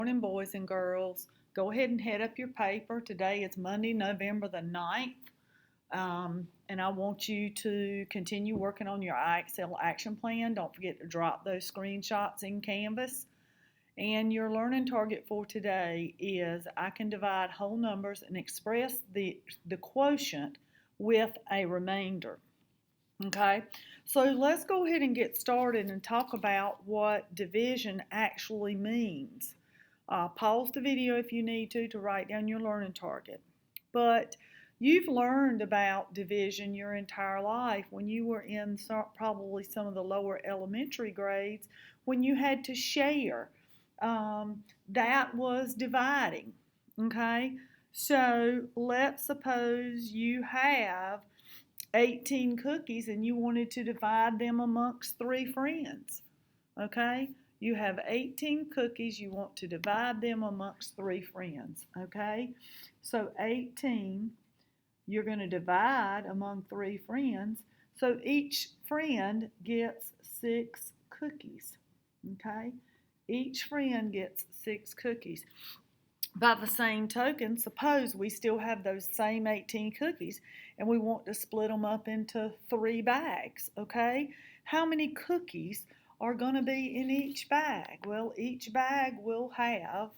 Morning, boys and girls. Go ahead and head up your paper. Today is Monday, November the 9th. And I want you to continue working on your iExcel action plan. Don't forget to drop those screenshots in Canvas. And your learning target for today is I can divide whole numbers and express the quotient with a remainder. Okay, so let's go ahead and get started and talk about what division actually means. Pause the video if you need to write down your learning target. But you've learned about division your entire life when you were in probably some of the lower elementary grades when you had to share. That was dividing. Okay, so let's suppose you have 18 cookies and you wanted to divide them amongst 3 friends. Okay? You have 18 cookies, you want to divide them amongst 3 friends. Okay? So 18, you're going to divide among 3 friends. So each friend gets 6 cookies. Okay? Each friend gets 6 cookies. By the same token, suppose we still have those same 18 cookies and we want to split them up into 3 bags, okay? How many cookies are going to be in each bag? Well, each bag will have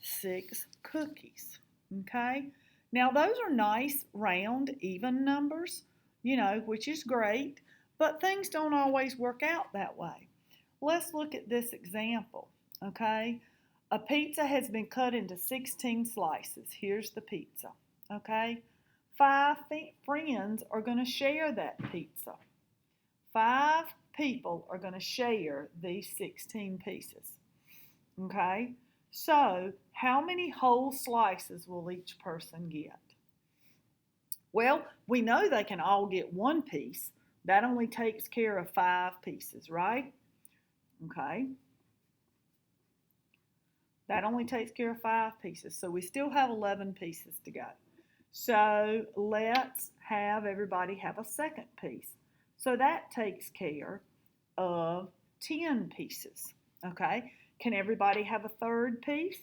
6 cookies, okay? Now, those are nice, round, even numbers, which is great, but things don't always work out that way. Let's look at this example, okay? A pizza has been cut into 16 slices. Here's the pizza, okay? 5 friends are going to share that pizza. 5 people are going to share these 16 pieces, okay? So, how many whole slices will each person get? Well, we know they can all get 1 piece. That only takes care of 5 pieces, right? Okay. That only takes care of 5 pieces. So we still have 11 pieces to go. So let's have everybody have a second piece. So that takes care of 10 pieces. Okay. Can everybody have a third piece?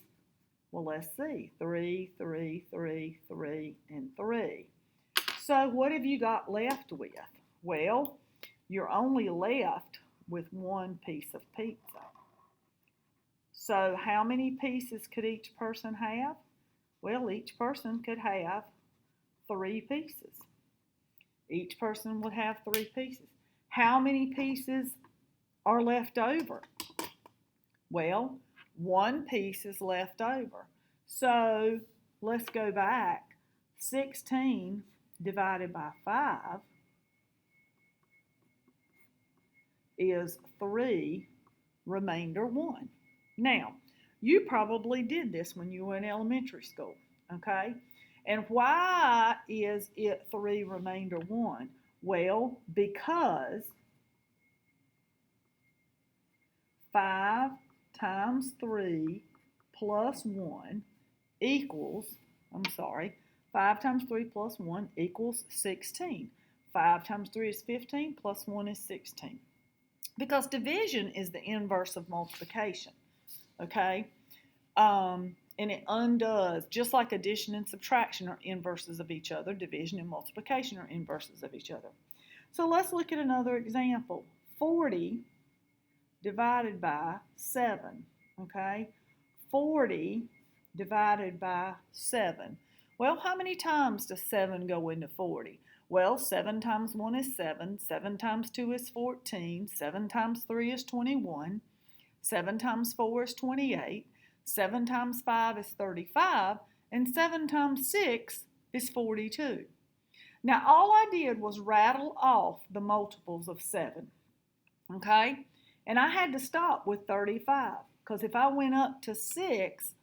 Well, let's see. 3, 3, 3, 3, and 3. So what have you got left with? Well, you're only left with 1 piece of pizza. So how many pieces could each person have? Well, each person could have 3 pieces. Each person would have 3 pieces. How many pieces are left over? Well, 1 piece is left over. So let's go back. 16 divided by 5 is 3, remainder 1. Now, you probably did this when you were in elementary school, okay? And why is it 3 remainder 1? Well, because 5 times 3 plus 1 equals, 5 times 3 plus 1 equals 16. 5 times 3 is 15 plus 1 is 16. Because division is the inverse of multiplication. Okay? And it undoes, just like addition and subtraction are inverses of each other, division and multiplication are inverses of each other. So let's look at another example. 40 divided by 7, okay? 40 divided by 7. Well, how many times does 7 go into 40? Well, 7 times 1 is 7, 7 times 2 is 14, 7 times 3 is 21, 7 times 4 is 28, 7 times 5 is 35, and 7 times 6 is 42. Now, all I did was rattle off the multiples of 7, okay? And I had to stop with 35, because if I went up to 6,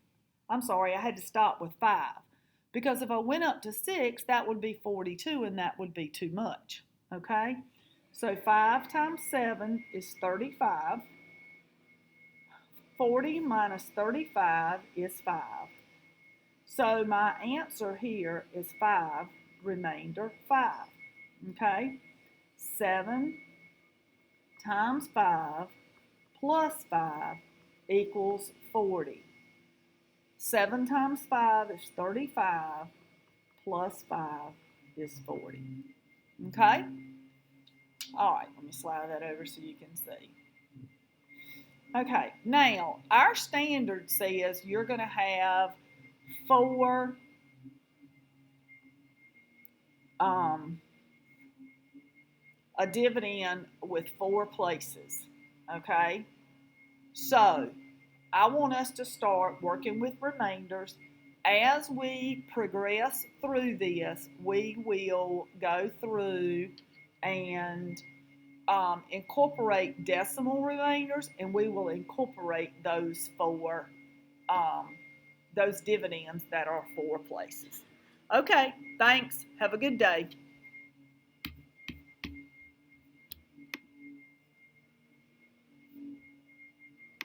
I had to stop with 5. Because if I went up to 6, that would be 42, and that would be too much, okay? So 5 times 7 is 35. 40 minus 35 is 5. So my answer here is 5, remainder 5. Okay? 7 times 5 plus 5 equals 40. 7 times 5 is 35, plus 5 is 40. Okay? All right, let me slide that over so you can see. Okay, now our standard says you're going to have 4 a dividend with 4 places. Okay, so I want us to start working with remainders. As we progress through this, we will go through and incorporate decimal remainders, and we will incorporate those those dividends that are 4 places. Okay, thanks. Have a good day.